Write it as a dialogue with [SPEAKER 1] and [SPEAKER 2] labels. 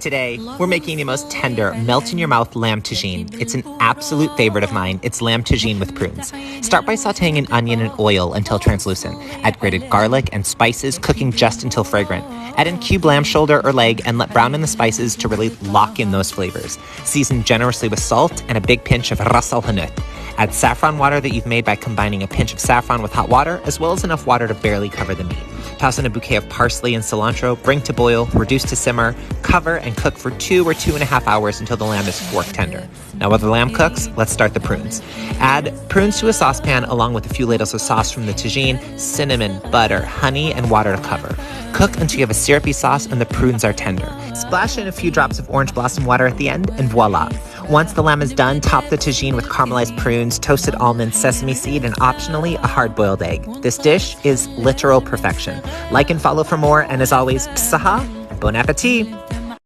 [SPEAKER 1] Today, we're making the most tender, melt-in-your-mouth lamb tagine. It's an absolute favorite of mine. It's lamb tagine with prunes. Start by sauteing an onion in oil until translucent. Add grated garlic and spices, cooking just until fragrant. Add in cube lamb shoulder or leg and let brown in the spices to really lock in those flavors. Season generously with salt and a big pinch of Ras el Hanout. Add saffron water that you've made by combining a pinch of saffron with hot water, as well as enough water to barely cover the meat. Toss in a bouquet of parsley and cilantro, bring to boil, reduce to simmer, cover, and cook for 2 or 2.5 hours until the lamb is fork tender. Now while the lamb cooks, let's start the prunes. Add prunes to a saucepan along with a few ladles of sauce from the tagine, cinnamon, butter, honey, and water to cover. Cook until you have a syrupy sauce and the prunes are tender. Splash in a few drops of orange blossom water at the end, and voila. Once the lamb is done, top the tagine with caramelized prunes, toasted almonds, sesame seed, and optionally a hard-boiled egg. This dish is literal perfection. Like and follow for more, and as always, psaha, bon appetit!